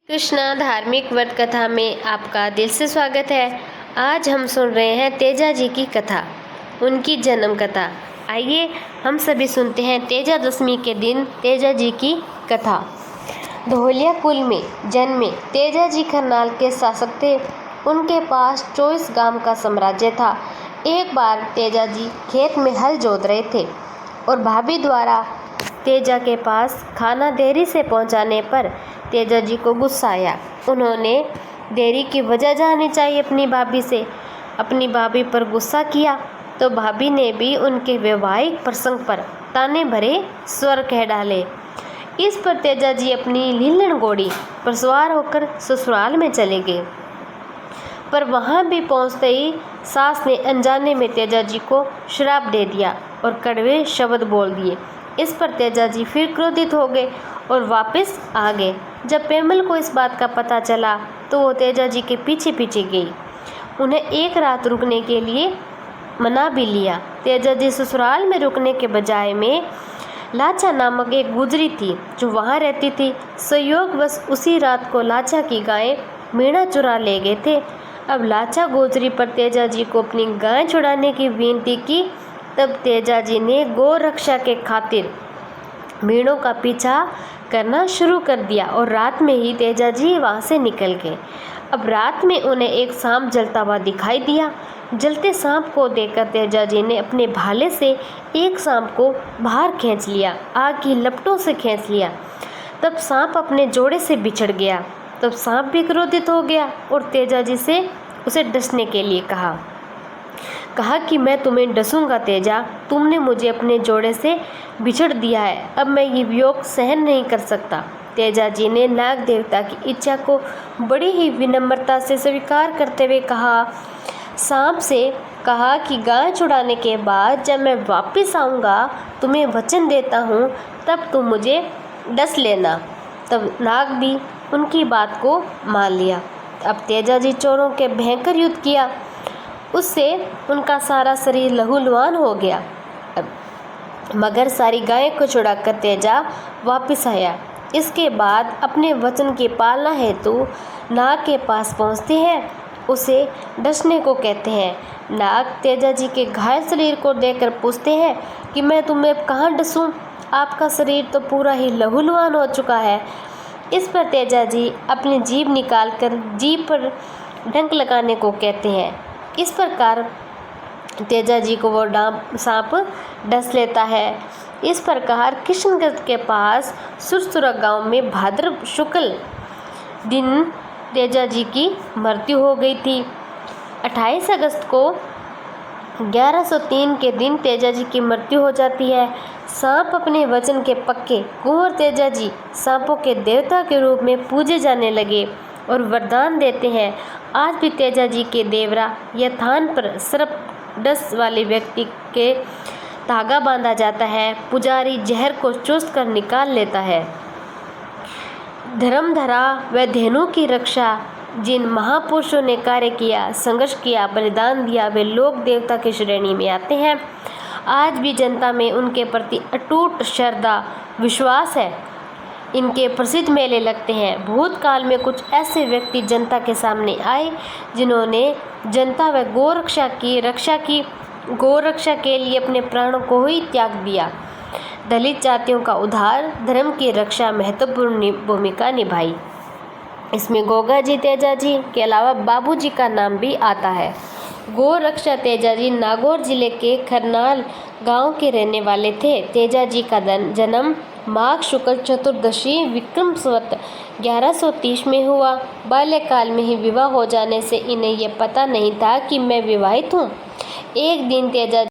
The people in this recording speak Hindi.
कृष्णा धार्मिक व्रत कथा में आपका दिल से स्वागत है। आज हम सुन रहे हैं तेजा जी की कथा, उनकी जन्म कथा। आइए हम सभी सुनते हैं तेजा दशमी के दिन तेजा जी की कथा। धोलिया कुल में जन्मे तेजा जी करनाल के शासक थे। उनके पास 24 गांव का साम्राज्य था। एक बार तेजा जी खेत में हल जोत रहे थे और भाभी द्वारा तेजा के पास खाना देरी से पहुंचाने पर तेजा जी को गुस्सा आया। उन्होंने देरी की वजह जाननी चाहिए अपनी भाभी से। अपनी भाभी पर गुस्सा किया तो भाभी ने भी उनके वैवाहिक प्रसंग पर ताने भरे स्वर कह डाले। इस पर तेजा जी अपनी लीलन घोड़ी पर सवार होकर ससुराल में चले गए। पर वहां भी पहुंचते ही सास ने अनजाने में तेजा जी को श्राप दे दिया और कड़वे शब्द बोल दिए। इस पर तेजा जी फिर क्रोधित हो गए और वापस आ गए। जब पेमल को इस बात का पता चला तो वो तेजा जी के पीछे पीछे गई। उन्हें एक रात रुकने के लिए मना भी लिया। तेजा जी ससुराल में रुकने के बजाय में लाचा नामक एक गुजरी थी जो वहाँ रहती थी। संयोगवश उसी रात को लाचा की गायें मीणा चुरा ले गए थे। अब लाचा गुजरी पर तेजा जी को अपनी गाय छुड़ाने की विनती की। तब तेजा जी ने गौ रक्षा के खातिर मीणों का पीछा करना शुरू कर दिया और रात में ही तेजा जी वहाँ से निकल गए। अब रात में उन्हें एक सांप जलता हुआ दिखाई दिया। जलते सांप को देखकर तेजा जी ने अपने भाले से एक सांप को बाहर खींच लिया, आग की लपटों से खींच लिया। तब सांप अपने जोड़े से बिछड़ गया। तब सांप भी क्रोधित हो गया और तेजा जी से उसे डसने के लिए कहा कि मैं तुम्हें डसूंगा तेजा, तुमने मुझे अपने जोड़े से बिछड़ दिया है, अब मैं ये वियोग सहन नहीं कर सकता। तेजा जी ने नाग देवता की इच्छा को बड़ी ही विनम्रता से स्वीकार करते हुए सांप से कहा कि गाय छुड़ाने के बाद जब मैं वापस आऊँगा तुम्हें वचन देता हूँ, तब तुम मुझे डस लेना। तब नाग भी उनकी बात को मान लिया। अब तेजा जी चोरों के भयंकर युद्ध किया, उससे उनका सारा शरीर लहूलुहान हो गया। मगर सारी गायें को छुड़ाकर तेजा वापस आया। इसके बाद अपने वचन की पालना हेतु नाग के पास पहुंचते हैं, उसे डसने को कहते हैं। नाग तेजा जी के घायल शरीर को देखकर पूछते हैं कि मैं तुम्हें कहाँ डसूं, आपका शरीर तो पूरा ही लहूलुहान हो चुका है। इस पर तेजा जी अपनी जीभ निकालकर जीभ पर डंक लगाने को कहते हैं। इस प्रकार तेजा जी को वो सांप डस लेता है। इस प्रकार किशनगढ़ के पास सुरसुरा गांव में भाद्र शुक्ल दिन तेजा जी की मृत्यु हो गई थी। 28 अगस्त को 1103 के दिन तेजा जी की मृत्यु हो जाती है। सांप अपने वचन के पक्के कुंवर तेजा जी सांपों के देवता के रूप में पूजे जाने लगे और वरदान देते हैं। आज भी तेजा जी के देवरा या थान पर सर्प डस वाले व्यक्ति के धागा बांधा जाता है। पुजारी जहर को चूस कर निकाल लेता है। धर्मधरा व धेनु की रक्षा जिन महापुरुषों ने कार्य किया, संघर्ष किया, बलिदान दिया, वे लोक देवता की श्रेणी में आते हैं। आज भी जनता में उनके प्रति अटूट श्रद्धा विश्वास है। इनके प्रसिद्ध मेले लगते हैं। भूतकाल में कुछ ऐसे व्यक्ति जनता के सामने आए जिन्होंने जनता व गौरक्षा के लिए अपने प्राणों को ही त्याग दिया। दलित जातियों का उद्धार, धर्म की रक्षा महत्वपूर्ण भूमिका निभाई। इसमें गोगा जी तेजा जी के अलावा बाबू जी का नाम भी आता है। गौरक्षा तेजा जी नागौर जिले के खरनाल गांव के रहने वाले थे। तेजा जी का जन्म माघ शुक्ल चतुर्दशी विक्रम संवत 1130 में हुआ। बाल्यकाल में ही विवाह हो जाने से इन्हें यह पता नहीं था कि मैं विवाहित हूँ। एक दिन तेजा